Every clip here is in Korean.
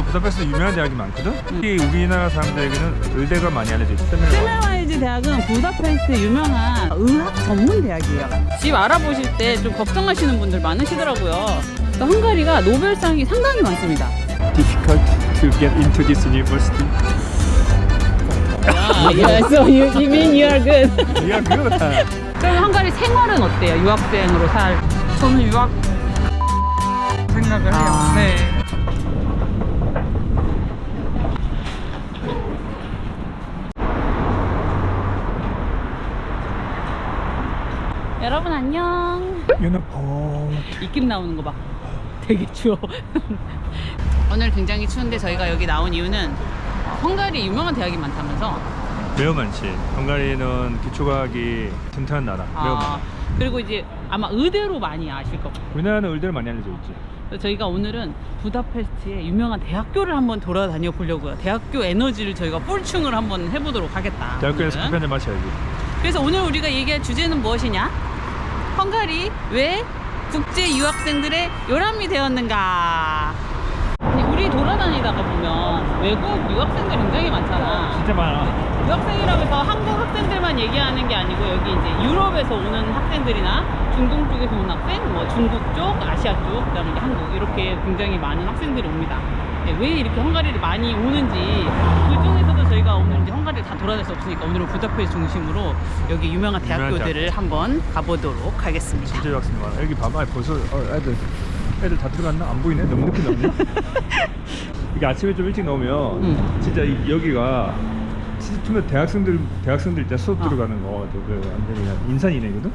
부다페스트 유명한 대학이 많거든? 특히 우리나라 사람들에게는 의대가 많이 알려져 있어. 세멜와이즈 대학은 부다페스트 유명한 의학 전문 대학이에요. 집 알아보실 때 좀 걱정하시는 분들 많으시더라고요. 그러니까 헝가리가 노벨상이 상당히 많습니다. Difficult to get into this university. Yeah, so you mean you are good? Yeah, good. 그럼 헝가리 생활은 어때요? 유학생으로 살? 저는 유학 생각을 해요. 네. 여러분 안녕. 유니폼. 입김 나오는 거 봐. 되게 추워. 오늘 굉장히 추운데 저희가 여기 나온 이유는 헝가리 유명한 대학이 많다면서. 매우 많지. 헝가리는 기초과학이 튼튼한 나라. 매우 많아. 그리고 이제 아마 의대로 많이 아실 것 같아요. 우리나라는 의대를 많이 알려져 있지. 그래서 저희가 오늘은 부다페스트의 유명한 대학교를 한번 돌아다녀 보려고요. 대학교 에너지를 저희가 폴충을 한번 해보도록 하겠다. 대학교에서 오늘은. 커피 한잔 마셔야지. 그래서 오늘 우리가 얘기할 주제는 무엇이냐? 헝가리 왜 국제 유학생들의 요람이 되었는가? 아니, 우리 돌아다니다가 보면 외국 유학생들 굉장히 많잖아. 진짜 많아. 유학생이라고 해서 한국 학생들만 얘기하는 게 아니고 여기 이제 유럽에서 오는 학생들이나 중동 쪽에서 오는 학생, 뭐 중국 쪽, 아시아 쪽, 그다음에 이제 한국 이렇게 굉장히 많은 학생들이 옵니다. 네, 왜 이렇게 헝가리를 많이 오는지 그 중에서도 저희가 오늘 이제 헝가리를 다 돌아다닐 수 없으니까 오늘은 부다페스트 중심으로 여기 유명한 대학교들을 한번 가보도록 하겠습니다. 진짜 유학생 많아. 여기 봐봐. 벌써 애들 다 들어갔나? 안 보이네. 너무 늦게 나오네. 이게 아침에 좀 일찍 나오면 진짜 여기가 진짜 처음에 대학생들 이제 수업 들어가는 거 완전히 인산이네거든.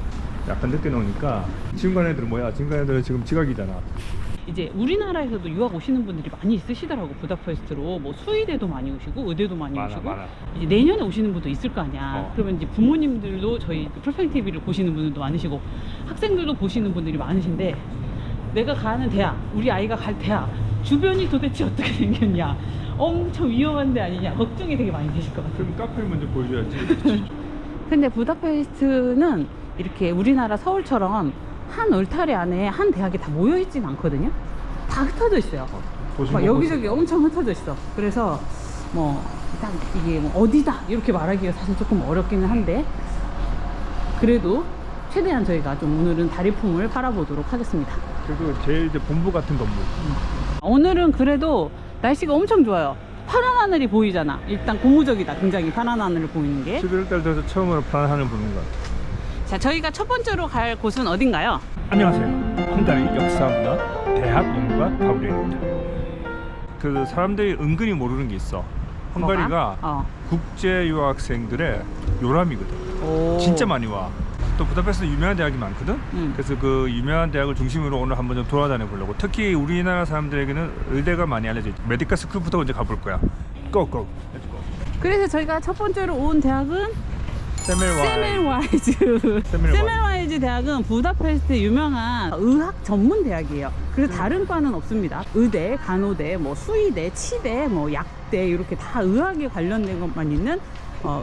약간 늦게 나오니까 지금 간 애들은 뭐야? 지금 간 애들은 지금 지각이잖아. 이제 우리나라에서도 유학 오시는 분들이 많이 있으시더라고. 부다페스트로 뭐 수의대도 많이 오시고 의대도 많이 오시고 많아. 이제 내년에 오시는 분도 있을 거 아니야. 그러면 이제 부모님들도 저희 풀팽 TV를 보시는 분들도 많으시고 학생들도 보시는 분들이 많으신데 내가 가는 대학, 우리 아이가 갈 대학 주변이 도대체 어떻게 생겼냐, 엄청 위험한 데 아니냐 걱정이 되게 많이 되실 것 같아요. 그럼 카페를 먼저 보여줘야지. 근데 부다페스트는 이렇게 우리나라 서울처럼 한 울타리 안에 한 대학이 다 모여있진 않거든요. 다 흩어져 있어요. 막 여기저기 엄청 흩어져 있어. 그래서 뭐 일단 이게 뭐 어디다 이렇게 말하기가 사실 조금 어렵기는 한데 그래도 최대한 저희가 좀 오늘은 다리품을 팔아보도록 하겠습니다. 그리고 제일 이제 본부 같은 건물. 오늘은 그래도 날씨가 엄청 좋아요. 파란 하늘이 보이잖아. 일단 고무적이다. 굉장히 파란 하늘을 보이는 게. 11월 달 돼서 처음으로 파란 하늘 보는 것 같아. 자, 저희가 첫 번째로 갈 곳은 어딘가요? 안녕하세요. 헝가리 역사문화 대학 연구가 가브리엘입니다. 그 사람들이 은근히 모르는 게 있어. 헝가리가 국제 유학생들의 요람이거든. 오. 진짜 많이 와. 또 부다페스트 유명한 대학이 많거든. 그래서 그 유명한 대학을 중심으로 오늘 한번 좀 돌아다녀 보려고. 특히 우리나라 사람들에게는 의대가 많이 알려져 있지. 메디컬 스쿨부터 먼저 가볼 거야. 고고. 그래서 저희가 첫 번째로 온 대학은 세멜와이즈. 세멜와이즈 대학은 부다페스트 유명한 의학 전문 대학이에요. 그래서 다른 과는 없습니다. 의대, 간호대, 뭐 수의대, 치대, 뭐 약대 이렇게 다 의학에 관련된 것만 있는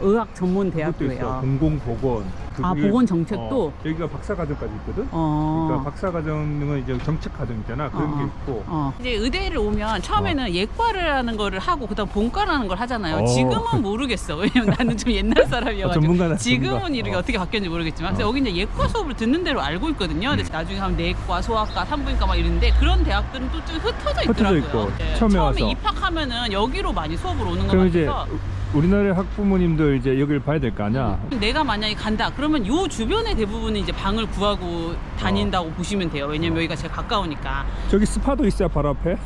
의학 전문 대학교예요. 공공보건. 보건 정책도 여기가 박사과정까지 있거든. 그러니까 박사과정은 이제 정책과정이잖아. 그런 게 있고. 이제 의대를 오면 처음에는 예과를 하는 거를 하고 그다음 본과라는 걸 하잖아요. 지금은 모르겠어. 왜냐면 나는 좀 옛날 사람이어가지고 전문가다, 지금은 전문가. 이렇게 어떻게 바뀌었는지 모르겠지만 그래서 여기 이제 예과 수업을 듣는 대로 알고 있거든요. 근데 나중에 하면 내과, 소아과, 산부인과 막 이런데 그런 대학들은 또 좀 흩어져 있더라고요. 있고. 네, 처음에 와서. 입학하면은 여기로 많이 수업을 오는 것 그럼 이제 같아서 우리나라 학부모님들 이제 여기를 봐야 될 거 아니야. 내가 만약에 간다 그러면 요 주변의 대부분은 이제 방을 구하고 다닌다고 보시면 돼요. 왜냐면 여기가 제일 가까우니까. 저기 스파도 있어요, 바로 앞에.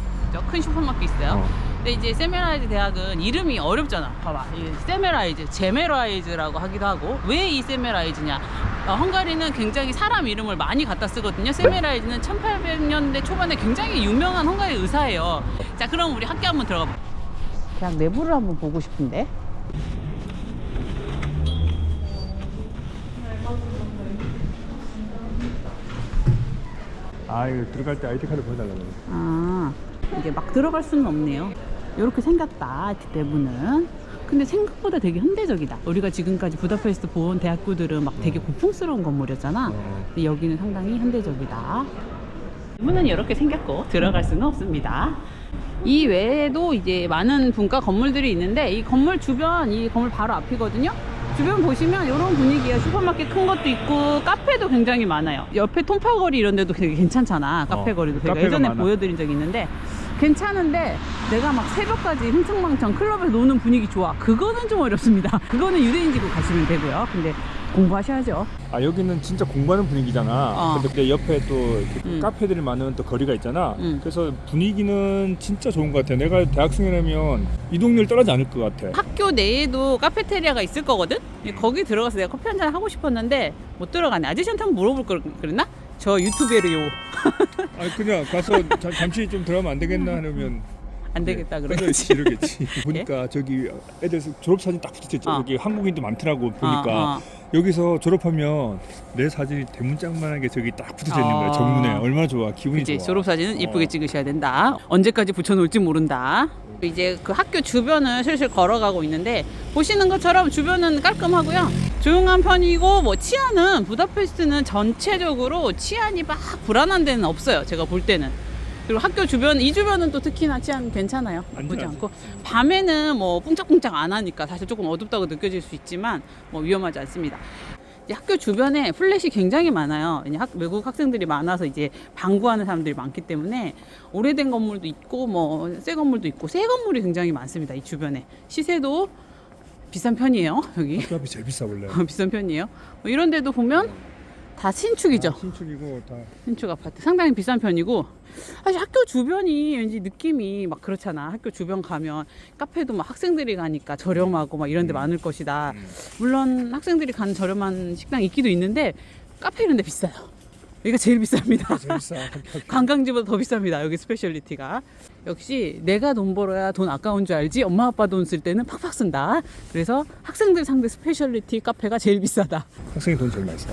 큰 슈퍼마켓 있어요. 근데 이제 세멜와이즈 대학은 이름이 어렵잖아. 봐봐, 세멜와이즈, 제멜와이즈라고 하기도 하고. 왜 이 세멜와이즈냐? 헝가리는 굉장히 사람 이름을 많이 갖다 쓰거든요. 세멜와이즈는 1800년대 초반에 굉장히 유명한 헝가리 의사예요. 자, 그럼 우리 학교 한번 들어가 봐. 대학 내부를 한번 보고 싶은데. 이거 들어갈 때 아이디 카드 보여달라고. 이게 막 들어갈 수는 없네요. 이렇게 생겼다, 내부는. 근데 생각보다 되게 현대적이다. 우리가 지금까지 부다페스트 본 대학교들은 막 되게 고풍스러운 건물이었잖아. 근데 여기는 상당히 현대적이다. 문은 이렇게 생겼고 들어갈 수는 없습니다. 이 외에도 이제 많은 분가 건물들이 있는데 이 건물 주변, 이 건물 바로 앞이거든요. 주변 보시면 이런 분위기예요. 슈퍼마켓 큰 것도 있고 카페도 굉장히 많아요. 옆에 통파거리 이런 데도 되게 괜찮잖아. 카페 거리도 제가 카페가 예전에 많아. 보여드린 적이 있는데 괜찮은데 내가 막 새벽까지 흥청망청 클럽에서 노는 분위기 좋아, 그거는 좀 어렵습니다. 그거는 유대인지고 가시면 되고요. 근데 공부하셔야죠. 아 여기는 진짜 공부하는 분위기잖아. 근데 옆에 또 이렇게 카페들이 많은 또 거리가 있잖아. 그래서 분위기는 진짜 좋은 것 같아. 내가 대학생이라면 이 동네를 떠나지 않을 것 같아. 학교 내에도 카페테리아가 있을 거거든? 거기 들어가서 내가 커피 한잔 하고 싶었는데 못 들어가네. 아저씨한테 한번 물어볼 걸 그랬나? 저 유튜브에요. 아 그냥 가서 잠시 좀 들어가면 안 되겠나 하면 안 되겠다 네, 그러지. 이러겠지. 보니까 저기 애들 졸업사진 딱 붙어있죠. 여기 한국인도 많더라고 보니까. 여기서 졸업하면 내 사진이 대문짝만하게 저기 딱 붙어져 있는 거야. 정문에. 얼마나 좋아. 기분이 그치, 좋아. 졸업사진은 이쁘게 찍으셔야 된다. 언제까지 붙여놓을지 모른다. 이제 그 학교 주변을 슬슬 걸어가고 있는데 보시는 것처럼 주변은 깔끔하고요. 조용한 편이고 뭐 치안은 부다페스트는 전체적으로 치안이 막 불안한 데는 없어요. 제가 볼 때는. 그리고 학교 주변, 이 주변은 또 특히나 치안 괜찮아요. 나쁘지 않고. 밤에는 뭐 뿡짝뿡짝 안 하니까 사실 조금 어둡다고 느껴질 수 있지만 뭐 위험하지 않습니다. 이제 학교 주변에 플랫이 굉장히 많아요. 외국 학생들이 많아서 이제 방구하는 사람들이 많기 때문에 오래된 건물도 있고 뭐 새 건물도 있고 새 건물이 굉장히 많습니다. 이 주변에. 시세도 비싼 편이에요. 여기. 학교 앞이 제일 비싸 원래. 비싼 편이에요. 뭐 이런 데도 보면 다 신축이죠. 신축이고 다. 신축 아파트 상당히 비싼 편이고, 사실 학교 주변이 왠지 느낌이 막 그렇잖아. 학교 주변 가면 카페도 막 학생들이 가니까 저렴하고 막 이런 데 많을 것이다. 물론 학생들이 가는 저렴한 식당 있기도 있는데 카페 이런 데 비싸요. 여기가 제일 비쌉니다. 제일 비싸. 관광지보다 더 비쌉니다. 여기 스페셜리티가. 역시 내가 돈 벌어야 돈 아까운 줄 알지 엄마 아빠 돈 쓸 때는 팍팍 쓴다. 그래서 학생들 상대 스페셜리티 카페가 제일 비싸다. 학생이 돈 제일 많이 써.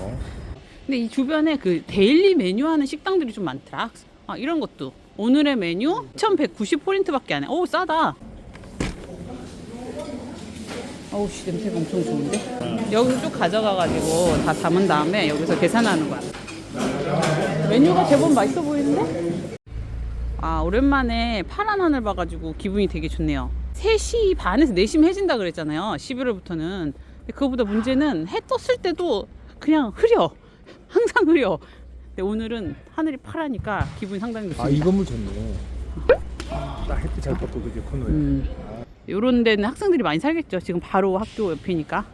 근데 이 주변에 그 데일리 메뉴 하는 식당들이 좀 많더라. 이런 것도 오늘의 메뉴 1190포인트 밖에 안 해. 오 싸다. 어우 씨 냄새가 엄청 좋은데. 여기서 쭉 가져가가지고 다 담은 다음에 여기서 계산하는 거야. 메뉴가 제법 맛있어 보이는데? 아 오랜만에 파란 하늘 봐가지고 기분이 되게 좋네요. 3시 반에서 4시면 해진다 그랬잖아요. 11월부터는. 근데 그거보다 문제는 해 떴을 때도 그냥 흐려. 항상 흐려. 근데 오늘은 하늘이 파라니까 기분이 상당히 좋습니다. 아 이 건물 좋네. 딱 햇빛 잘 받고 그게 코너에. 요런 데는 학생들이 많이 살겠죠. 지금 바로 학교 옆이니까.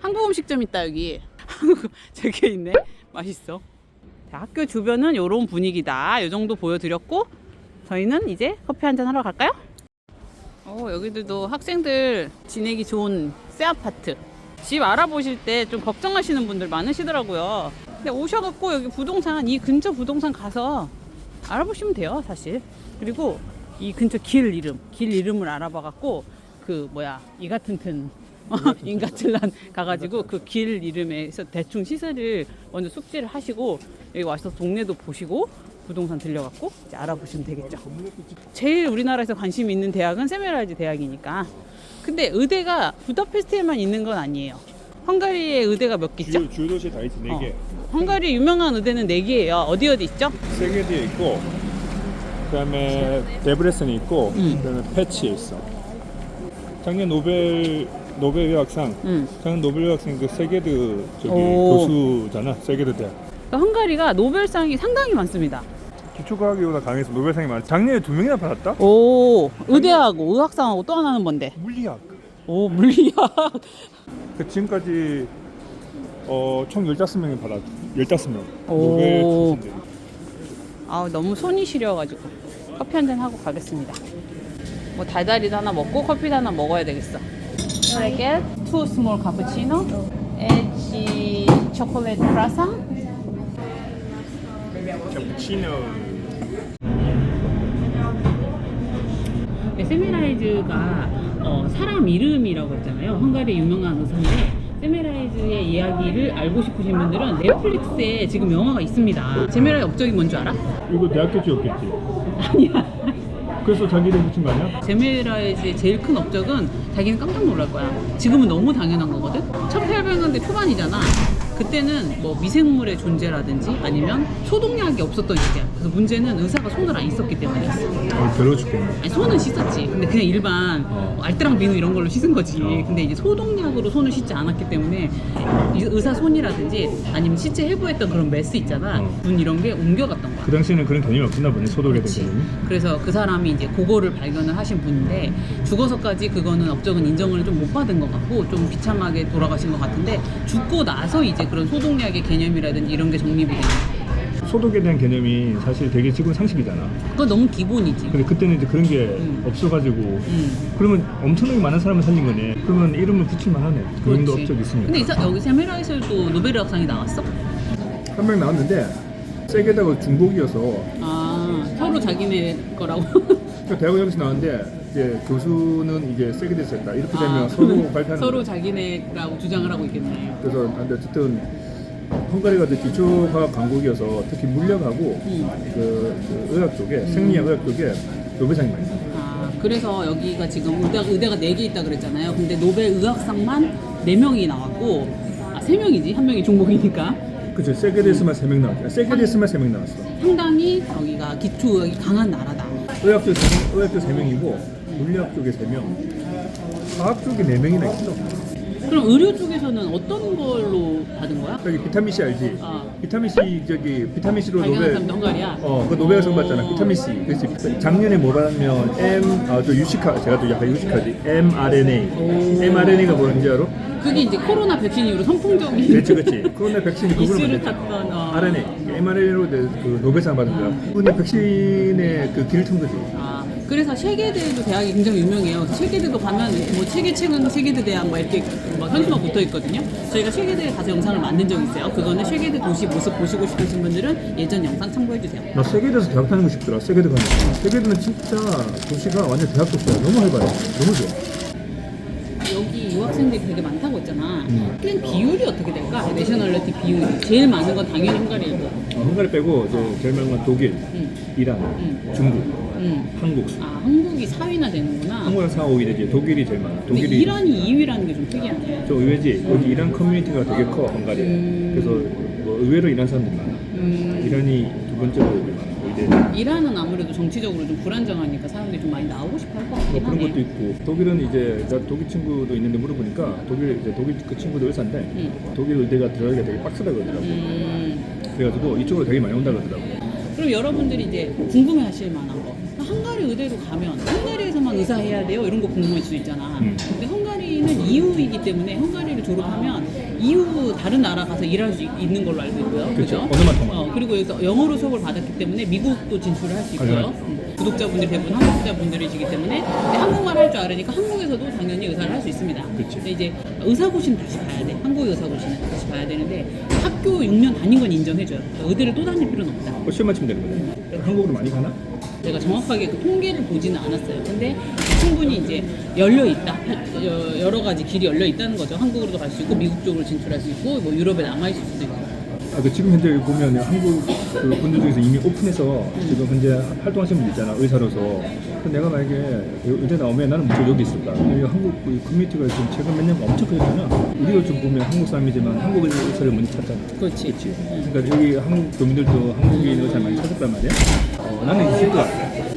한국 음식점 있다 여기. 한국 저기 있네. 맛있어. 자, 학교 주변은 요런 분위기다. 요 정도 보여드렸고 저희는 이제 커피 한잔 하러 갈까요? 여기들도 학생들 지내기 좋은 새 아파트. 집 알아보실 때 좀 걱정하시는 분들 많으시더라고요. 근데 오셔갖고 여기 부동산, 이 근처 부동산 가서 알아보시면 돼요 사실. 그리고 이 근처 길 이름을 알아봐갖고 그 뭐야 이가튼튼 인가틀란 가가지고 그 길 이름에서 대충 시세를 먼저 숙지를 하시고 여기 와서 동네도 보시고 부동산 들려갖고 이제 알아보시면 되겠죠. 제일 우리나라에서 관심 있는 대학은 세메라이즈 대학이니까. 근데 의대가 부다페스트에만 있는 건 아니에요. 헝가리의 의대가 몇 개 있죠? 주요 도시에 다 있지 4개. 헝가리 유명한 의대는 4개예요. 어디 있죠? 세계대에 있고, 그다음에 데브레슨이 있고, 그다음에 패치에 있어. 작년 노벨 의학상, 작년 노벨 의학상 그 세계드 저기 교수잖아. 세계드 대학. 그러니까 헝가리가 노벨상이 상당히 많습니다. 기초과학이보다 강해서 노벨상이 많아. 작년에 2명이나 받았다? 오, 의대하고 의학상하고 또 하나는 뭔데? 물리학. 오, 물리학. 그 지금까지 총 15명이 받았. 15명. 오. 노벨 출신들이. 아, 너무 손이 시려가지고 커피 한잔 하고 가겠습니다. 뭐 달달이도 하나 먹고 커피도 하나 먹어야 되겠어. Can I get 2 small cappuccino? Each chocolate croissant? 캐푸치노. 세메라이즈가 사람 이름이라고 했잖아요. 헝가리 유명한 의사인데 세메라이즈의 이야기를 알고 싶으신 분들은 넷플릭스에 지금 영화가 있습니다. 세메라이 업적이 뭔 줄 알아? 이거 대학교 지었겠지? 아니야. 그래서 자기 이름 붙인 거 아니야? 세메라이즈의 제일 큰 업적은 자기는 깜짝 놀랄 거야. 지금은 너무 당연한 거거든. 1800년대 초반이잖아. 그때는 뭐 미생물의 존재라든지 아니면 소독약이 없었던 시기야. 그래서 문제는 의사가 손을 안 씻었기 때문이었어. 별로 죽겠네. 아니, 손은 씻었지. 근데 그냥 일반 뭐 알뜰랑 비누 이런 걸로 씻은 거지. 근데 이제 소독약으로 손을 씻지 않았기 때문에 의사 손이라든지 아니면 시체 해부했던 그런 메스 있잖아. 분 이런 게 옮겨갔던 거야. 그 당시에는 그런 개념이 없었나 보네. 소독에 대한 그렇지. 개념이. 그래서 그 사람이 이제 그거를 발견을 하신 분인데 죽어서까지 그거는 업적은 인정을 좀 못 받은 것 같고 좀 비참하게 돌아가신 것 같은데 죽고 나서 이제 그런 소독약의 개념이라든지 이런 게 정립이 된 거야. 소독에 대한 개념이 사실 되게 지금 상식이잖아. 그건 너무 기본이지. 근데 그때는 이제 그런 게 없어가지고 그러면 엄청나게 많은 사람을 살린 거네. 그러면 이름을 붙일만 하네. 그 정도 그렇지. 업적이 있으니까. 근데 여기 세메라에서도 노벨의학상이 나왔어? 한 명 나왔는데 세계다가 중복이어서 아 서로 자기네 거라고? 그러니까 대학은 여기서 나왔는데 이제 교수는 이제 세계대에서 했다. 이렇게 되면 서로 발표하는 서로 거야. 자기네라고 주장을 하고 있겠네. 그래서 근데 어쨌든 헝가리가 이제 기초과학 강국이어서 특히 물리학하고 그 의학 쪽에 생리학 의학 쪽에 노벨상이 많이 있어요. 아 그래서 여기가 지금 의대가 4개 있다 그랬잖아요. 근데 노벨 의학상만 4명이 나왔고 3명이지 한 명이 종목이니까 그죠. 세계대에서만 3명 나왔죠. 세계대에서만 3명 나왔어. 상당히 여기가 기초의학이 강한 나라다. 의학 쪽 3명이고 물리학 쪽에 3명, 과학 쪽에 4명이나 있어. 그럼 의료 쪽에서는 어떤 걸로 받은 거야? 저기 비타민 C 알지? 비타민 C 저기 비타민 C로 발견한 노벨 사람도 헝가리야? 그 노벨상 받잖아. 비타민 C. 그래서 작년에 뭐 받았냐면 또 유식화 제가 또 약간 유식하지. mRNA가 뭔지 알아? 그게 이제 코로나 백신 이후로 선풍적인 그렇지. 코로나 백신이 그걸로 이슈를 만들었지. 탔던 RNA, mRNA로 그 노벨상 받은 거야. 그건 백신의 그 길을 튼 거지. 그래서 세계대도 대학이 굉장히 유명해요. 그래서 세계대도 가면 뭐 세계책은 세계대 대학 막 이렇게 막 현수막 붙어 있거든요. 저희가 세계대에 가서 영상을 만든 적이 있어요. 그거는 세계대 도시 모습 보시고 싶으신 분들은 예전 영상 참고해 주세요. 나 세계대에서 대학 다니고 싶더라. 세계대 가면. 세계대는 진짜 도시가 완전 대학 도시야. 너무 활발해. 너무 좋아. 여기 유학생들이 되게 많다고 했잖아. 그냥 비율이 어떻게 될까? 내셔널리티 비율이 제일 많은 건 당연히 헝가리고. 헝가리 빼고 이제 제일 많은 건 독일, 이란, 중국, 한국. 한국이 4위나 되는구나. 한국은 4, 5위 되지. 독일이 제일 많아. 근데 독일이 이란이 2위라는 게 좀 특이하네. 좀 의외지. 여기 이란 커뮤니티가 되게 커 헝가리에. 그래서 뭐 의외로 이란 사람들이 많아. 이란이 두 번째로 여기 많아. 의대는. 이란은 아무래도 정치적으로 좀 불안정하니까 사람들이 좀 많이 나오고 싶어 할 것 같긴 그런 하네. 것도 있고 독일은 이제 나 독일 친구도 있는데 물어보니까 독일 그 친구도 의사인데 독일 의대가 들어가기가 되게 빡세다 그러더라고. 그래가지고 이쪽으로 되게 많이 온다 그러더라고. 그럼 여러분들이 이제 궁금해하실 만한 거 헝가리 의대로 가면 헝가리에서만 의사 해야 돼요? 이런 거 궁금할 수도 있잖아. 근데 헝가리는 EU이기 때문에 헝가리를 졸업하면 EU 다른 나라 가서 일할 수 있는 걸로 알고 있고요. 그렇죠. 그죠? 언어만 통하면. 그리고 여기서 영어로 수업을 받았기 때문에 미국도 진출을 할 수 있고요. 구독자분들이 대부분 한국자분들이시기 때문에 근데 한국말 할 줄 알으니까 한국에서도 당연히 의사를 할 수 있습니다. 그치. 근데 이제 의사고시는 다시 가야 돼. 한국의 의사고시는 다시 가야 되는데 학교 6년 다닌 건 인정해줘요. 그러니까 의대를 또 다닐 필요는 없다. 시험 맞추면 되는 거네. 한국으로 많이 가나? 제가 정확하게 그 통계를 보지는 않았어요. 근데 충분히 이제 열려 있다. 여러 가지 길이 열려 있다는 거죠. 한국으로도 갈 수 있고 미국 쪽으로 진출할 수 있고 뭐 유럽에 남아 있을 수도 있고. 지금 현재 보면 한국 그 분들 중에서 이미 오픈해서 지금 현재 활동하시는 분들 있잖아. 의사로서. 내가 만약에 의대 나오면 나는 무조건 여기 있을 거야. 여기 한국 그 커뮤니티가 지금 최근 몇 년간 엄청 크잖아. 우리가 좀 보면 한국 사람이지만 한국 의사를 먼저 찾잖아. 그렇지. 그러니까 여기 한국 교민들도 한국인 의사를 많이 찾았단 말이야. 나는 있을 것 같아.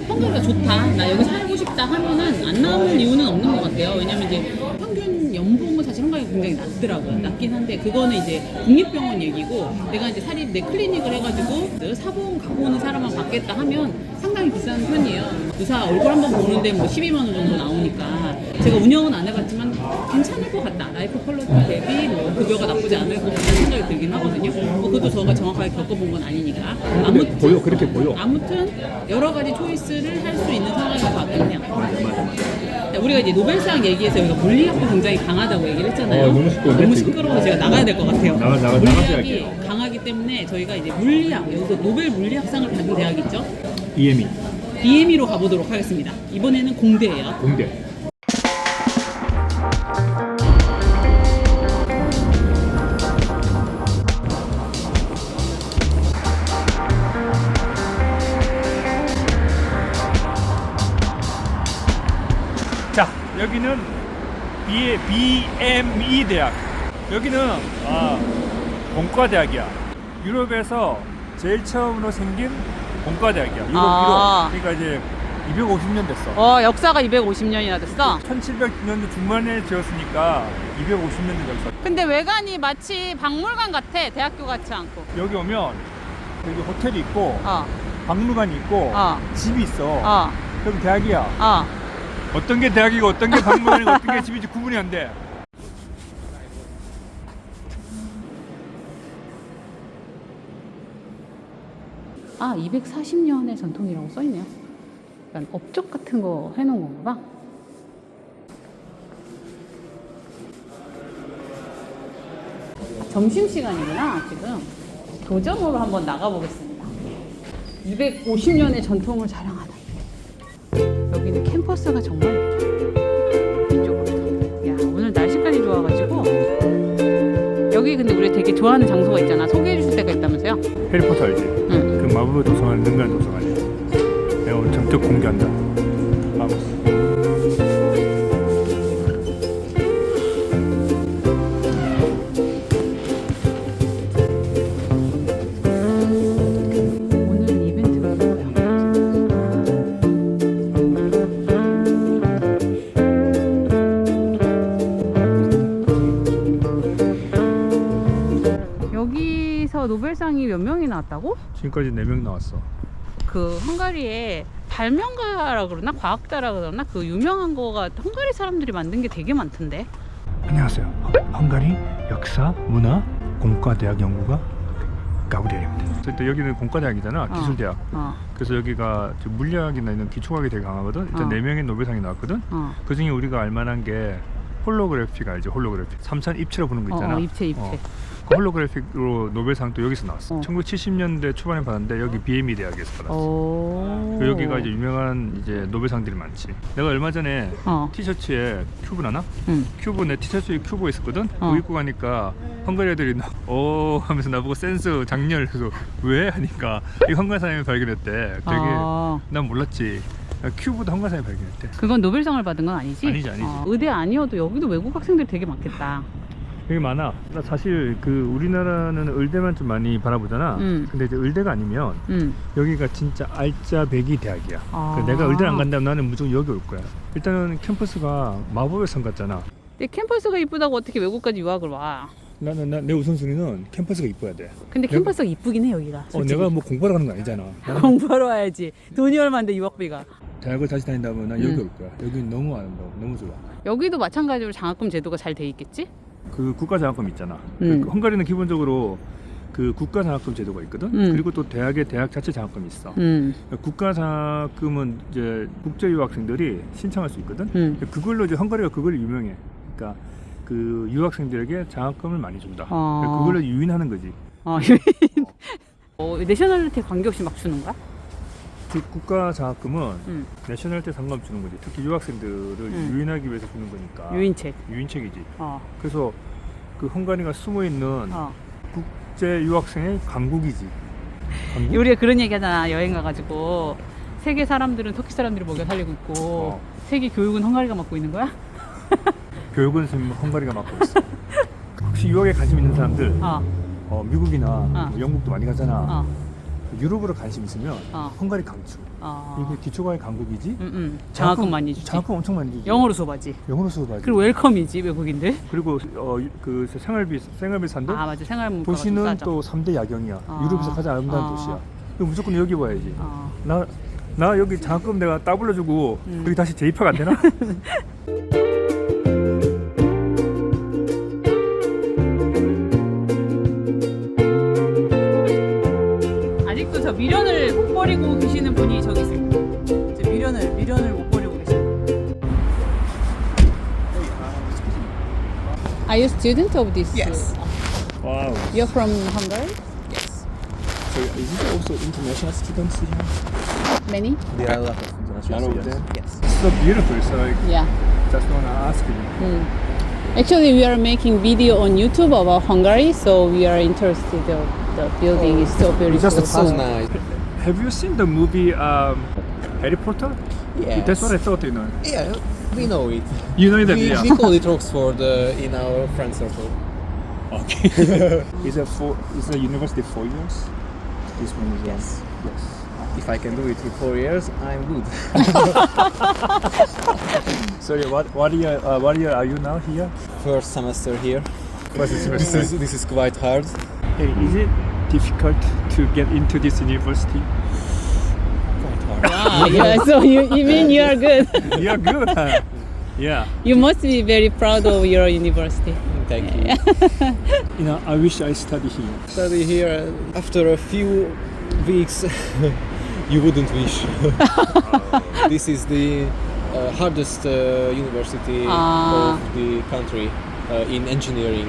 헝가리가 좋다. 나 여기 살고 싶다 하면은 안 나올 이유는 없는 것 같아요. 왜냐면 이제 평균 연봉은 사실 헝가리가 굉장히 낮더라고요. 낮긴 한데 그거는 이제 국립병원 얘기고 내가 이제 내 클리닉을 해가지고 사보험 갖고 오는 사람만 받겠다 하면 상당히 비싼 편이에요. 의사 얼굴 한번 보는데 뭐 12만 원 정도 나오니까 제가 운영은 안 해봤지만 괜찮을 것 같다. 라이프 퀄러티 대비 뭐 급여가 나쁘지 않을 것 같다는 생각이 들긴 하거든요. 그것도 저가 정확하게 겪어본 건 아니니까. 근데 보여, 그렇게 보여. 아무튼 여러 가지 초이스를 할 수 있는 상황인 것 같긴 해요. 맞아. 우리가 이제 노벨상 얘기해서 여기가 물리학도 굉장히 강하다고 얘기를 했잖아요. 너무 시끄러운데, 너무 지금? 시끄러워서 제가 나가야 될 것 같아요. 나가셔야 물리학이 할게요. 강하기 때문에 저희가 이제 물리학, 여기서 노벨 물리학상을 받은 대학 있죠? EME. BME로 가보도록 하겠습니다. 이번에는 공대예요. 공대. 자, 여기는 BME 대학. 여기는 공과대학이야. 유럽에서 제일 처음으로 생긴 공과대학이야. 유럽 아. 1호. 그러니까 이제 250년 됐어. 역사가 250년이나 됐어? 1700년도 중반에 지었으니까 250년 역사. 근데 외관이 마치 박물관 같아. 대학교 같지 않고. 여기 오면 여기 호텔이 있고 어. 박물관이 있고 집이 있어. 어. 그럼 대학이야. 어. 어떤 게 대학이고 어떤 게 박물관이고 어떤 게 집인지 구분이 안 돼. 아, 240년의 전통이라고 써있네요. 약간 업적 같은 거 해놓은 건가 봐. 점심시간이구나, 지금. 도전으로 한번 나가보겠습니다. 250년의 전통을 자랑하다. 여기는 캠퍼스가 정말 이쪽으로. 야, 오늘 날씨까지 좋아가지고. 여기 근데 우리 되게 좋아하는 장소가 있잖아. 소개해줄 때가 있다면서요? 해리포터 알지? 응. 그 마블의 도서관 능가한 도서관이야. 내가 오늘 전격 공개한다. 마블. 오늘 이벤트가 뭐야? 여기서 노벨상이 몇 명이 나왔다고? 지금까지 4명 나왔어. 그 헝가리에 발명가라 그러나 과학자라 그러나 그 유명한 거가 헝가리 사람들이 만든 게 되게 많던데. 안녕하세요. 헝가리 역사 문화 공과대학 연구가 가브리엘입니다. 또 여기는 공과대학이잖아. 기술대학. 그래서 여기가 물리학이나 이런 기초과학이 되게 강하거든. 일단 4명의 노벨상이 나왔거든. 그 중에 우리가 알만한 게 홀로그래픽 알지? 홀로그래픽. 삼선 입체로 보는 거 있잖아. 입체. 그 홀로그래픽으로 노벨상도 여기서 나왔어. 1970년대 초반에 받았는데 여기 BME 대학에서 받았어. 여기가 이제 유명한 이제 노벨상들이 많지. 내가 얼마 전에 티셔츠에 큐브 나나? 큐브 내 티셔츠에 큐브가 있었거든. 그거 입고 가니까 헝가리 애들이 오 하면서 나보고 센스 장렬. 그래서 왜 하니까 이 헝가리 사람이 발견했대. 되게 난 몰랐지. 큐브도 헝가리 사람이 발견했대. 그건 노벨상을 받은 건 아니지? 아니지. 의대 아니어도 여기도 외국 학생들 되게 많겠다. 되게 많아. 나 사실 그 우리나라는 의대만 좀 많이 바라보잖아. 근데 이제 의대가 아니면 여기가 진짜 알짜배기 대학이야. 내가 의대를 안 간다면 나는 무조건 여기 올 거야. 일단은 캠퍼스가 마법의 성 같잖아. 근데 캠퍼스가 이쁘다고 어떻게 외국까지 유학을 와? 내 우선순위는 캠퍼스가 이뻐야 돼. 근데 캠퍼스가 이쁘긴 해 여기가. 내가 뭐 공부하러 가는 거 아니잖아. 공부하러 와야지. 돈이 얼마인데 유학비가. 대학을 다시 다닌다면 난 여기 올 거야. 여기는 너무 아름다워. 너무 좋아. 여기도 마찬가지로 장학금 제도가 잘 돼 있겠지? 그 국가장학금 있잖아. 그 헝가리는 기본적으로 그 국가장학금 제도가 있거든. 그리고 또 대학 자체 장학금이 있어. 국가장학금은 이제 국제유학생들이 신청할 수 있거든. 그걸로 이제 헝가리가 그걸 유명해. 그러니까 그 유학생들에게 장학금을 많이 준다. 그걸로 유인하는 거지. 유인. 내셔널리티 관계없이 막 주는 거야? 그 국가장학금은 내셔널리티 상관없이 주는 거지. 특히 유학생들을 유인하기 위해서 주는 거니까. 유인책이지. 그래서 그 헝가리가 숨어 있는 국제 유학생의 강국이지. 강국? 우리가 그런 얘기 하잖아. 여행 가가지고 세계 사람들은 터키 사람들이 먹여 살리고 있고 세계 교육은 헝가리가 맡고 있는 거야? 교육은 지금 헝가리가 맡고 있어. 혹시 유학에 관심 있는 사람들 미국이나 영국도 많이 가잖아. 유럽으로 관심 있으면 헝가리 강추. 이게 기초과의 강국이지. 장학금 많이 주지. 장학금 엄청 많이 주지. 영어로 수업하지. 그리고 웰컴이지 외국인들. 그리고 그 생활비 산도. 맞아. 생활물가 도시는 또 3대 야경이야. 유럽에서 가장 아름다운 도시야. 무조건 여기 와야지. 나 여기 장학금 내가 따블러주고 여기 다시 재입학 안 되나? 아직도 저 미련을 못 버리고 계시는 분이 저기 있어요. 저 미련을 못 버리고 계시는. Are you student of this? Yes. Wow. You're from Hungary? Yes. So is it also international students here? Many? There are a lot of international students. Yes. It's so beautiful. So I Yeah. just wanna ask you. Actually, we are making video on YouTube about Hungary, so we are interested. The building is so beautiful. It's so nice. Have you seen the movie Harry Potter? Yes. That's what I thought. Yeah, we know it. You know that, We, yeah. we call it Oxford in our friend circle. Okay. Is the university 4 years? This one is Yes. Yes. If I can do it in 4 years, I'm good. Sorry, what year are you now here? First semester here. First semester. This is quite hard. Hey, is it difficult to get into this university? Quite hard. Ah, yeah, so you mean you are good. You're good. Huh? Yeah. You must be very proud of your university. Thank you. You know, I wish I study here. Study here after a few weeks. You wouldn't wish. This is the hardest university Ah. of the country in engineering.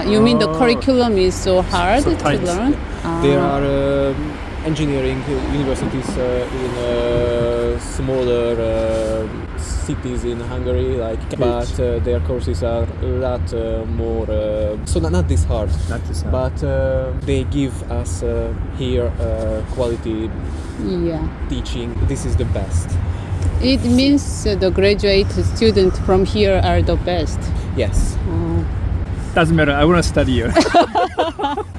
You mean the Oh. curriculum is so hard So to tight. learn? There are engineering universities in smaller cities in Hungary, but their courses are a lot more. So not this hard, Not this hard. but they give us here quality Yeah. teaching. This is the best. It means the graduate students from here are the best. Yes. Doesn't matter. I want to study here.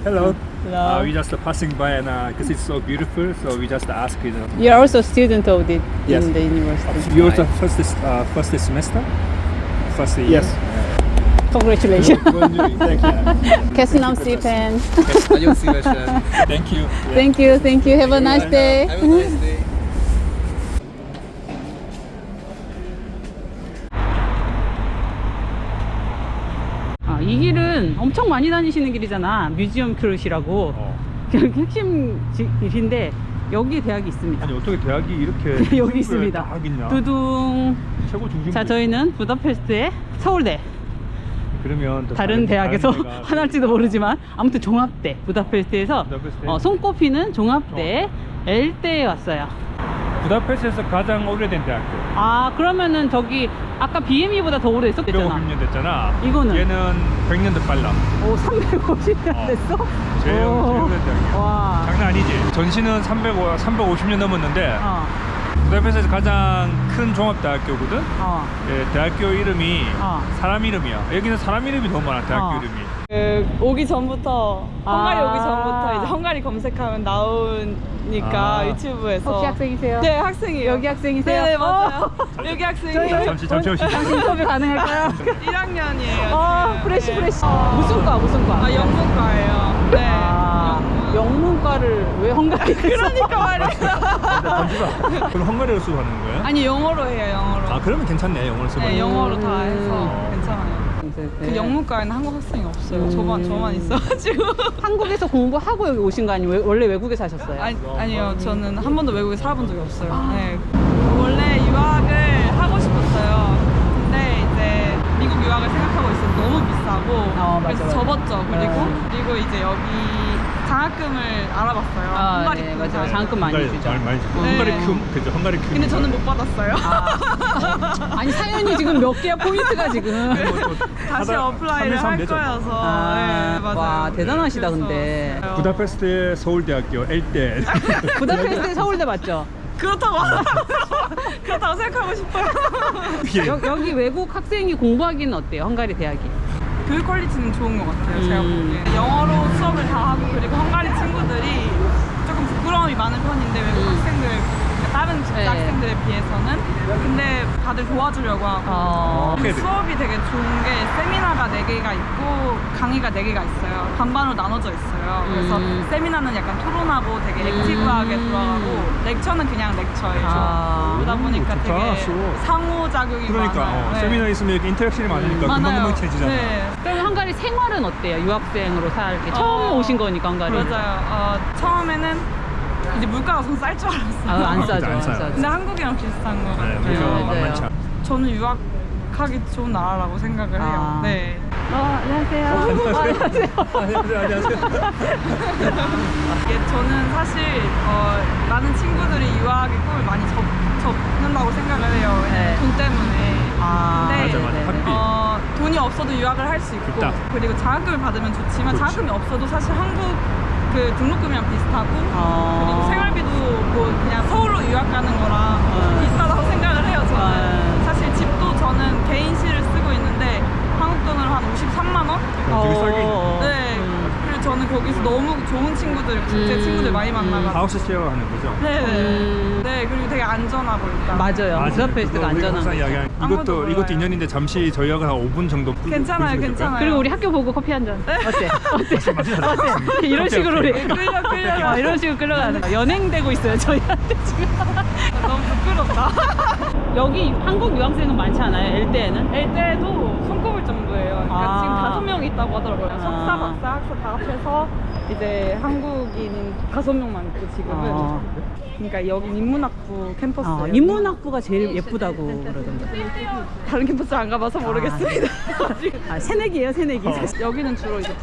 Hello. Hello. We just passing by and because it's so beautiful, so we just ask. You know, You are also a student of it Yes. in the university. you also first semester. First year. Yes. Congratulations. Thank you. Köszönöm szépen. Nagyon szívesen. Thank you. Yeah. Thank you, thank you. Have a nice day. Have a nice day. 이 길은 엄청 많이 다니시는 길이잖아. 뮤지엄 크루시라고. 여기 핵심 길인데 여기 대학이 있습니다. 아니 어떻게 대학이 이렇게 여기 있습니다. 딱 있냐? 두둥. 최고 중심. 자, 저희는 부다페스트의 서울대. 그러면 또 다른 대학에서 다른 데가 하나일지도 모르지만 아무튼 종합대 부다페스트에서 부다페스트. 손꼽히는 종합대 L대에 왔어요. 부다페스트에서 가장 오래된 대학교. 아, 그러면은 저기 아까 BME보다 더 오래됐었겠잖아. 150년 됐잖아. 이거는? 얘는 100년도 빨라. 오, 350년 됐어? 제일 오. 오래된 대학이야. 와. 장난 아니지. 전시는 350년 넘었는데 어, 부다페스트에서 가장 큰 종합대학교거든. 어. 예, 대학교 이름이 어. 사람 이름이야. 여기는 사람 이름이 너무 많아. 대학교 어. 이름이. 오기 전부터 헝가리 아. 오기 전부터 이제 헝가리 검색하면 나오니까 아. 유튜브에서 혹시 학생이세요? 네, 학생이에요. 여기 학생이세요? 네, 맞아요. 어. 여기 학생이에요. 잠시 오시죠. 인터뷰 가능할까요? 1학년이에요. 프레시. 무슨 과? 아, 영문과예요. 네. 영문. 영문과를 왜 헝가리에서? 그러니까 말이에요. 잠시만. 그럼 헝가리어 쓰고 하는 거야? 아니, 영어로 해요, 영어로. 아 그러면 괜찮네. 영어를 쓰고. 네, 영어로 다 해서 괜찮아요. 네. 그 영문과에는 한국 학생이 없어요. 저만 있어가지고. 한국에서 공부하고 여기 오신 거 아니에요? 원래 외국에 사셨어요? 아니요, 저는 한 번도 외국에 살아본 적이 없어요. 네. 원래 유학을 하고 싶었어요. 근데 이제 미국 유학을 생각하고 있어서 너무 비싸고 맞아, 그래서 맞아. 접었죠. 그리고 이제 여기 장학금을 알아봤어요. 헝가리 네, 큰 맞아요. 살. 장학금 많이 헝가리 주죠. 많이 주죠. 네. 헝가리 큐 그죠? 헝가리 큐. 근데 저는 못 받았어요. 아니, 사연이 지금 몇 개야, 포인트가 지금. 다시 어플라이를 할 거여서. 네, 맞아요. 와, 대단하시다, 그래서 근데. 부다페스트의 서울대학교 L대. 부다페스트 서울대 맞죠? 그렇다고 그렇다고 생각하고 싶어요. 여기 외국 학생이 공부하기는 어때요? 헝가리 대학이? 교육 퀄리티는 좋은 것 같아요. 제가 보기에 영어로 수업을 다 하고 그리고 헝가리 친구들이 조금 부끄러움이 많은 편인데 외국 학생들 다른 네. 학생들에 비해서는 근데 다들 도와주려고 하고 어. 수업이 되게 좋은 게 세미나가 4개가 있고 강의가 4개가 있어요. 반반으로 나눠져 있어요. 그래서 세미나는 약간 토론하고 되게 액티브하게 돌아가고 렉처는 그냥 렉처예요. 아. 그러다 보니까 좋다, 되게 수업. 상호작용이 그러니까 많아요. 네. 세미나 있으면 이렇게 인터랙션이 많으니까 금방금방 친해지잖아. 네. 그럼 헝가리 생활은 어때요? 유학생으로 살기 처음 오신 거니까 헝가리. 맞아요. 처음에는 이제 물가가 좀 쌀 줄 알았어요. 안 싸죠. 안 싸요. 근데 한국이랑 비슷한 것 네, 같아요. 물가 맞아요. 만만치 않아. 저는 유학하기 좋은 나라라고 생각을 해요. 아. 네. 안녕하세요. 안녕하세요. 이게 저는 사실 많은 친구들이 유학의 꿈을 많이 접는다고 생각을 해요. 네. 돈 때문에. 근데 맞아. 학비. 돈이 없어도 유학을 할 수 있고 그렇다. 그리고 장학금을 받으면 좋지만 그렇지. 장학금이 없어도 사실 한국 그 등록금이랑 비슷하고 그리고 생활비도 뭐 그냥 서울로 유학 가는 거랑 비슷하다고 생각을 해요. 저는 사실 집도 저는 개인실을 쓰고 있는데 한국 돈으로 한 53만 원? 되게 싸게 있네. 친구들, 국제 친구들 많이 만나가지고. 하우스 쉐어 하는 거죠? 네네. 네, 그리고 되게 안전하고 일단. 맞아요. 부다페스트가 안전한 항상 거. 이야기하는 아무도 몰라요. 이것도 인연인데 잠시 저희가 한 5분 정도 괜찮아요, 보여주면 괜찮아요. 그리고 우리 학교 보고 커피 한 잔. 어때? 어때? 이런 오케이, 식으로 우리 오케이. 끌려. 이런 식으로 끌려가는 거. 연행되고 있어요 저희한테 지금. 너무 부끄럽다. 여기 한국 유학생은 많지 않아요? 엘대에는? 일대도 손꼽을 정도예요. 그러니까 아. 지금 5명 있다고 하더라고요. 석사, 박사, 학사 다 합해서 이제 한국인 5명만 있고 지금은. 아. 그러니까 여기 인문학부 캠퍼스예요. 인문학부가 제일 예쁘다고 그러던데. 다른 캠퍼스 안 가봐서 모르겠습니다. 새내기예요, 새내기. 여기는 주로 이제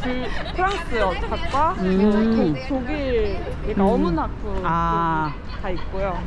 프랑스 학과, 독일 그러니까 음. 어문학부 아. 다 있고요.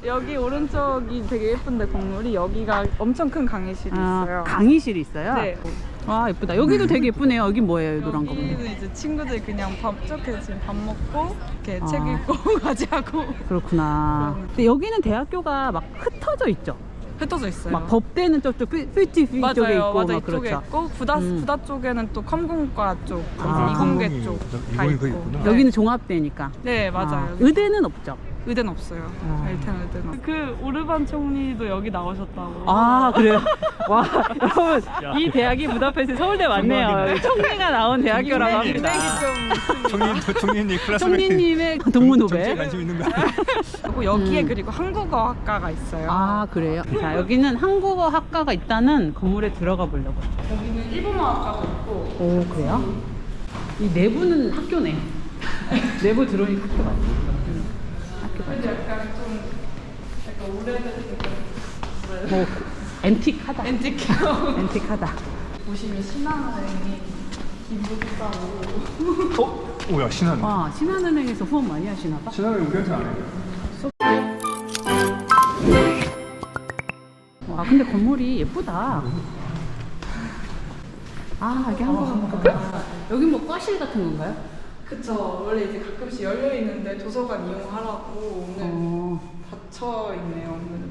여기 오른쪽이 되게 예쁜데 건물이 여기가 엄청 큰 강의실이 있어요. 강의실이 있어요? 네. 와, 예쁘다. 여기도 되게 예쁘네요. 여긴 뭐예요, 노란 거 보면? 여기는 이제 친구들 그냥 저렇게 지금 밥 먹고 이렇게 아. 책 읽고 과제하고 그렇구나. 근데 여기는 대학교가 막 흩어져 있죠? 흩어져 있어요. 막 법대는 저쪽 퓨티 쪽에 맞아요, 있고 맞아 막 이쪽에 그렇죠. 있고 부다 쪽에는 또 컴공과 쪽, 아. 이공계 이공이 쪽 다 이공이 있고. 거기 있구나. 네. 여기는 종합대니까. 네 맞아요. 아, 의대는 없죠. 의대는 없어요. 아. 일단 의대는. 그 오르반 총리도 여기 나오셨다고. 아, 그래요? 와, 여러분, 이 대학이 부다페스트 서울대 맞네요. 총리가 나온 대학교라고 합니다. 총리님 클래스메이트 총리님의 동문 정치에 후배. 관심 있는 거 아니에요? 그리고 여기에 그리고 한국어 학과가 있어요. 아, 그래요? 자, 여기는 한국어 학과가 있다는 건물에 들어가 보려고요. 여기는 일본어 학과도 있고. 오, 그래요? 이 내부는 학교네. 내부 들어오니까 학교 맞네. 근데 약간 좀 약간 오래된 뭐, 앤틱하다. 앤틱하다. 보시면 신한은행이 기부사고 오야 신한 와, 신한은행에서 후원 많이 하시나 봐. 신한은 우리한테 안 해요. 와, 근데 건물이 예쁘다. 아, 이게 한국 여기 뭐 과실 같은 건가요? 그쵸. 원래 이제 가끔씩 열려 있는데 도서관 이용하라고 오늘 닫혀 있네요. 오늘.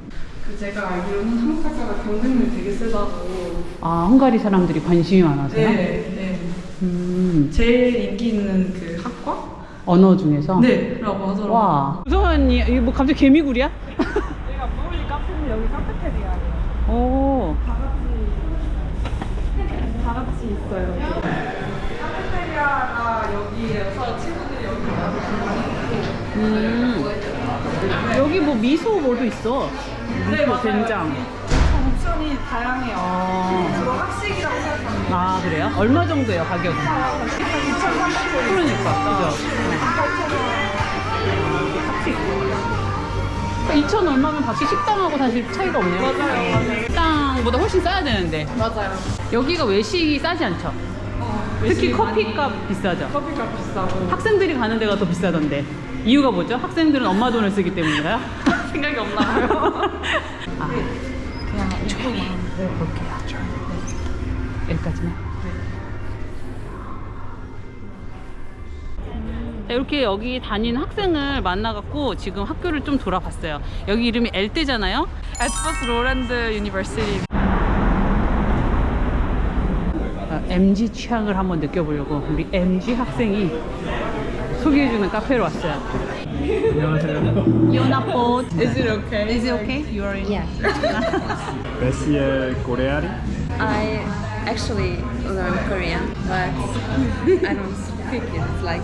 그 제가 알기로는 한국 학교가 경쟁률 되게 세다고. 아, 헝가리 사람들이 관심이 많아서요? 네. 제일 인기 있는 그 학과? 언어 중에서? 네. 라고 하더라고요. 와. 도서관이, 이거 뭐 갑자기 개미굴이야? 여기가 무울리 카페인데 여기 카페테리아예요. 오. 다 같이 있어요. 카페테리아가 여기에서 친구들이 여기 와서 여기 뭐 미소 뭐도 있어. 네, 맞아요. 된장. 옵션이 다양해요. 주로 학식이라고 생각합니다. 아, 그래요? 얼마 정도예요, 가격은? 그러니까, 그죠? 2,000 얼마면 밖에 식당하고 사실 차이가 없네요. 맞아요. 식당보다 훨씬 싸야 되는데. 맞아요. 여기가 외식이 싸지 않죠? 특히 커피값 비싸죠? 커피가 비싸고 학생들이 가는 데가 더 비싸던데. 이유가 뭐죠? 학생들은 엄마 돈을 쓰기 때문인가요? 생각이 없나 봐요. 아, 그냥 조금만. 볼게요. 여기까지만. 자, 이렇게 여기 다니는 학생을 만나갖고 지금 학교를 좀 돌아봤어요. 여기 이름이 엘대잖아요. 에트버스 로랜드 유니버시티. MG 취향을 한번 느껴보려고 우리 MG 학생이 소개해주는 카페로 왔어요. 안녕하세요. Yonapot. Is it okay? Is it okay? You are in? Yeah, 메시의 코레아리? I actually learn Korean, but I don't speak it. It's like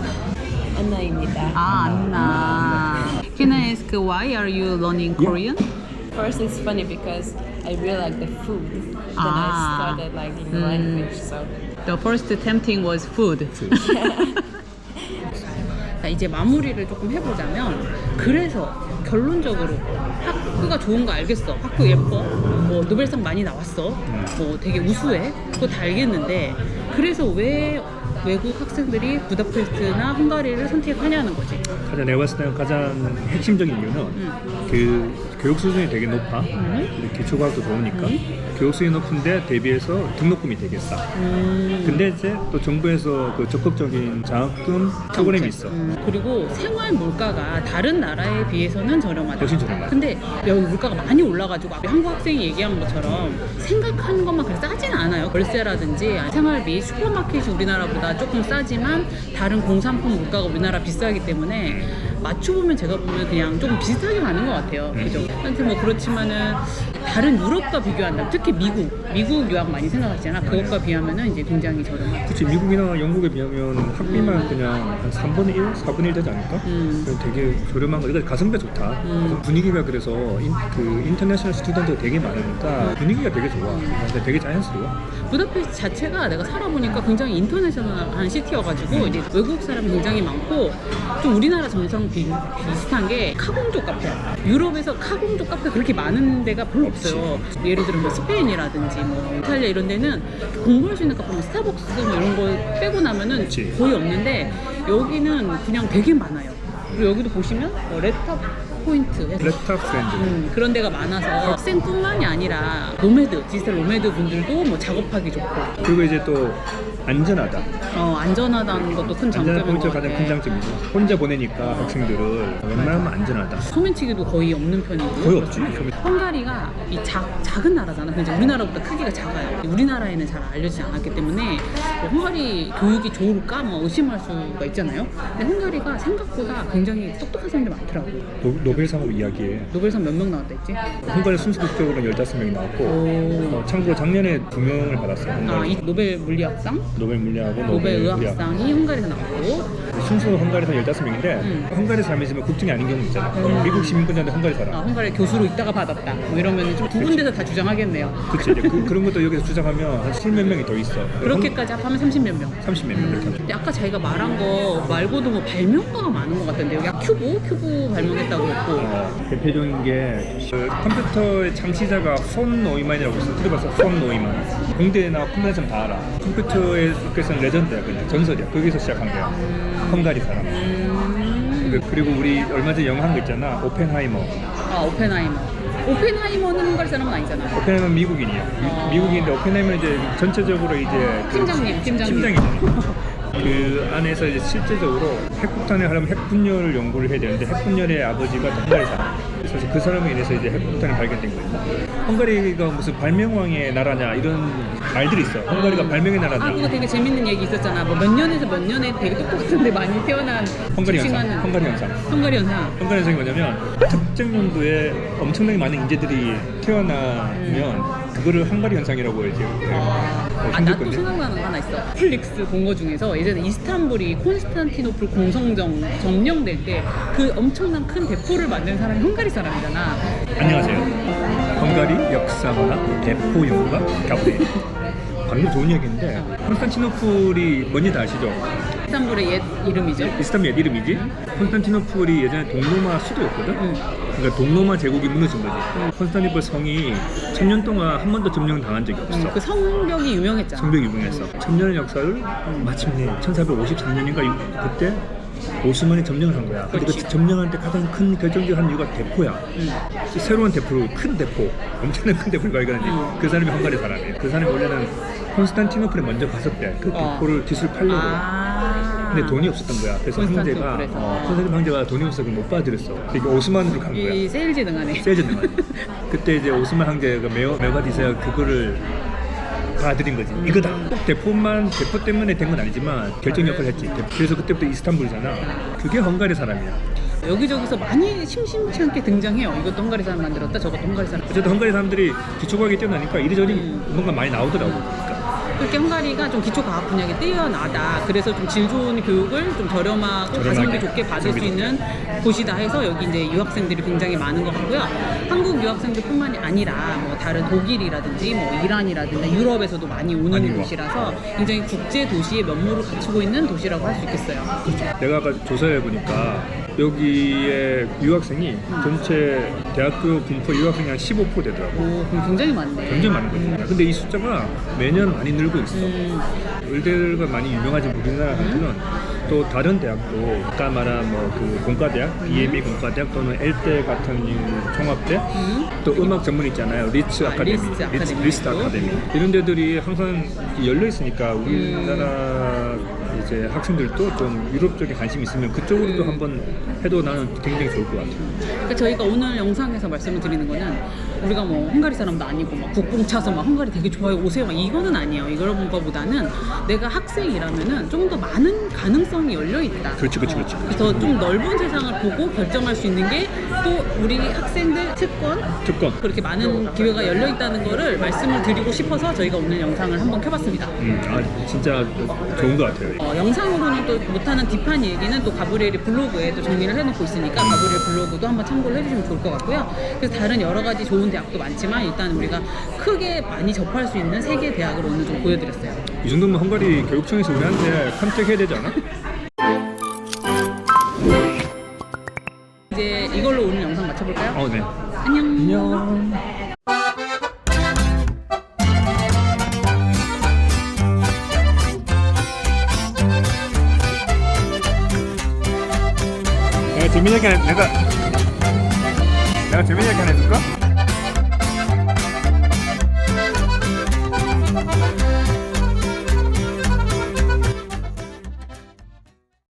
Anna입니다. 아, Anna. Can I ask why are you learning Korean? First, it's funny because I really like the food. Then Ah. I started liking the language. So The first tempting was food. 자, 이제 마무리를 조금 해보자면 그래서 결론적으로 학교가 좋은 거 알겠어. 학교 예뻐. 뭐 노벨상 많이 나왔어. 뭐 되게 우수해. 그거 다 알겠는데 그래서 왜 외국 학생들이 부다페스트나 헝가리를 선택하냐는 거지. 가장 내가 봤을 때는 가장 핵심적인 이유는 그 교육 수준이 되게 높아. 기초과학도 좋으니까 교육 수준이 높은데 대비해서 등록금이 되게 싸. 근데 이제 또 정부에서 그 적극적인 장학금 프로그램이 있어. 그리고 생활 물가가 다른 나라에 비해서는 저렴하다. 훨씬 저렴하다. 근데 여기 물가가 많이 올라가지고 한국 학생이 얘기한 것처럼 생각하는 것만 그렇게 싸진 않아요. 월세라든지 생활비, 슈퍼마켓이 우리나라보다 조금 싸지만 다른 공산품 물가가 우리나라 비싸기 때문에 맞춰보면 제가 보면 그냥 조금 비슷하게 가는 것 같아요. 그죠? 하여튼 뭐 그렇지만은 다른 유럽과 비교한다면 특히 미국 유학 많이 생각하시잖아. 그것과 비하면은 이제 굉장히 저렴하고. 그치, 미국이나 영국에 비하면 학비만 그냥 한 3분의 1, 4분의 1 되지 않을까? 그래서 되게 저렴한 거. 그러니까 가성비가 좋다. 그래서 분위기가 그래서 그 인터내셔널 스튜던트가 되게 많으니까 분위기가 되게 좋아. 근데 되게 자연스러워. 부다페스트 자체가 내가 살아보니까 굉장히 인터내셔널한 시티여가지고 이제 외국 사람이 굉장히 많고 좀 우리나라 정서랑 비슷한 게 카공족 카페야. 유럽에서 카공족 카페 그렇게 많은 데가 별로 없어요. 예를 들면 뭐 스페인이라든지 뭐 이탈리아 이런 데는 공부할 수 있는 카페는 스타벅스 뭐 이런 거 빼고 나면은 그치. 거의 없는데 여기는 그냥 되게 많아요. 그리고 여기도 보시면 뭐 랩탑 포인트 랩탑 프렌드. 그런 데가 많아서 학생뿐만이 아니라 노매드, 디지털 노매드 분들도 뭐 작업하기 좋고 그리고 이제 또 안전하다. 안전하다는 것도 큰 안전한 장점인 것 포인트가 같아. 가장 큰 장점이죠. 혼자 보내니까 학생들을 웬만하면 안전하다. 소매치기도 거의 없는 편이고 거의 없지. 헝가리가 이 작은 나라잖아. 근데 우리나라보다 크기가 작아요. 우리나라에는 잘 알려지지 않았기 때문에 뭐 헝가리 교육이 좋을까 뭐 의심할 수가 있잖아요. 근데 헝가리가 생각보다 굉장히 똑똑한 사람들이 많더라고요. 노벨상으로 이야기해. 노벨상 몇 명 나왔다 했지? 헝가리 순수 국적으로는 15명이 나왔고 참고로 작년에 2명을 받았어요. 헝가리. 이 노벨 물리학상, 노벨 물리하고 노벨 의학. 의학상이 헝가리에서 나왔고 순수 헝가리에서 15명인데 헝가리 사람이지만 국적이 아닌 경우 있잖아. 미국 시민권자인데 헝가리 사람. 헝가리 교수로 있다가 받았다. 뭐 이러면 좀 두 군데서 다 주장하겠네요. 그치. 이제 그런 것도 여기서 주장하면 한 10몇 명이 더 있어. 그렇게까지 합하면 30몇 명. 30몇 명 이렇게 하면. 근데 아까 자기가 말한 거 말고도 뭐 발명가가 많은 것 같던데 여기 큐브 발명했다고 했고 대표적인 게 컴퓨터의 창시자가 폰 노이만이라고 있어. 들어봤어? 폰 노이만. 공대나 컴퓨터 다 알아. 컴퓨터에서는 레전드야. 그냥 전설이야. 거기서 시작한 거야. 헝가리 사람. 그리고 우리 얼마 전에 영화 한 거 있잖아. 오펜하이머. 오펜하이머는 헝가리 사람은 아니잖아. 오펜하이머는 미국인이야. 미국인인데 오펜하이머는 이제 전체적으로 이제 팀장님. 팀장이잖아. 그 안에서 이제 실제적으로 핵폭탄을 하려면 핵분열 연구를 해야 되는데 핵분열의 아버지가 헝가리 사람. 그래서 그 사람에 인해서 이제 핵폭탄이 발견된 거예요. 헝가리가 무슨 발명왕의 나라냐 이런 말들이 있어. 헝가리가 발명의 나라냐. 그거 되게 재밌는 얘기 있었잖아. 뭐 몇 년에서 몇 년에 되게 똑똑한데 많이 태어난 헝가리 지칭하는 현상. 헝가리 현상. 헝가리 현상. 헝가리 현상이 뭐냐면 특정 연도에 엄청나게 많은 인재들이 태어나면 그거를 헝가리 현상이라고 이제 나 또 생각나는 거 하나 있어. 넷플릭스 본 거 중에서 예전에 이스탄불이 콘스탄티노플 공성정 점령될 때 그 엄청난 큰 대포를 만든 사람이 헝가리 사람이잖아. 안녕하세요. 헝가리 역사문화 대포 연구가 카페. 방금 좋은 얘기인데 콘스탄티노플이 뭔지 다 아시죠? 이스탄불의 옛 이름이죠. 이스탄불 옛 이름이지. 콘스탄티노플이 예전에 동로마 수도였거든. 그러니까 동로마 제국이 무너진 거지. 콘스탄티노플 성이 1000년 동안 한 번도 점령 당한 적이 없어. 그 성벽이 유명했잖아. 성벽이 유명했어. 1000년의 역사를 마침내 1453년인가 그때 오스만이 점령을 한 거야. 근데 그 점령할 때 가장 큰 결정적인 이유가 대포야. 새로운 대포로 큰 대포, 엄청난 큰 대포를 발견했는데 그 사람이 헝가리 사람이에요. 그 사람이 원래는 콘스탄티노플에 먼저 갔었대. 그 대포를 기술 팔려고. 근데 돈이 없었던 거야. 그래서 황제가 콘스탄티노플 황제가 돈이 없어서 못 받아들였어. 그러니까 오스만으로 간 거야. 이 세일즈 등하네. 세일즈 등하네. 그때 이제 오스만 황제가 메가디세가 그거를 받아들인 거지. 이거다. 꼭 대포 때문에 된 건 아니지만 결정 역할을 했지. 그래서 그때부터 이스탄불이잖아. 그게 헝가리 사람이야. 여기저기서 많이 심심치 않게 등장해요. 이것도 헝가리 사람 만들었다, 저것도 헝가리 사람. 어쨌든 헝가리 사람들이 기초과학에 뛰어나니까 이리저리 뭔가 많이 나오더라고. 그렇게 헝가리가 좀 기초과학 분야에 뛰어나다. 그래서 좀 질 좋은 교육을 좀 저렴하고 가성비 좋게 받을 수 있는 곳이다 해서 여기 이제 유학생들이 굉장히 많은 것 같고요. 한국 유학생들뿐만이 아니라 뭐 다른 독일이라든지 뭐 이란이라든지 유럽에서도 많이 오는 곳이라서 굉장히 국제 도시의 면모를 갖추고 있는 도시라고 할 수 있겠어요. 그렇죠. 내가 아까 조사해 보니까 여기에 유학생이 전체 대학교 분포 유학생이 한 15% 되더라고. 그럼 굉장히 많네. 굉장히 많은 거지. 근데 이 숫자가 매년 많이 늘고 있어. 의대가 많이 유명하지 우리나라한테는 또 다른 대학도 아까 말한 뭐 그 공과대학, BME 공과대학 또는 엘대 같은 종합대, 또 음악 전문 있잖아요. 리츠 아카데미, 리스트 아카데미 이런 데들이 항상 열려 있으니까 우리나라 이제 학생들도 좀 유럽 쪽에 관심 있으면 그쪽으로도 한번 해도 나는 굉장히 좋을 것 같아요. 그러니까 저희가 오늘 영상에서 말씀을 드리는 거는 우리가 뭐 헝가리 사람도 아니고 막 국뽕 차서 막 헝가리 되게 좋아요 오세요 막 이거는 아니에요. 이런 거보다는 내가 학생이라면은 좀 더 많은 가능성이 열려 있다. 그렇지. 그래서 좀 넓은 세상을 보고 결정할 수 있는 게 또 우리 학생들 특권 그렇게 많은 기회가 열려 있다는 거를 말씀을 드리고 싶어서 저희가 오늘 영상을 한번 켜봤습니다. 진짜 좋은 것 같아요. 영상으로는 또 못하는 딥한 얘기는 또 가브리엘이 블로그에 또 정리를 해놓고 있으니까 가브리엘 블로그도 한번 참고를 해주시면 좋을 것 같고요. 그래서 다른 여러 가지 좋은 대학도 많지만 일단 우리가 크게 많이 접할 수 있는 세 개 대학을 오늘 좀 보여드렸어요. 이 정도면 헝가리 교육청에서 우리한테 컨택해야 되지 않아? 이제 이걸로 오늘 영상 마쳐볼까요? 네. 안녕. 내가 재민이 얘기 하나 해줄까?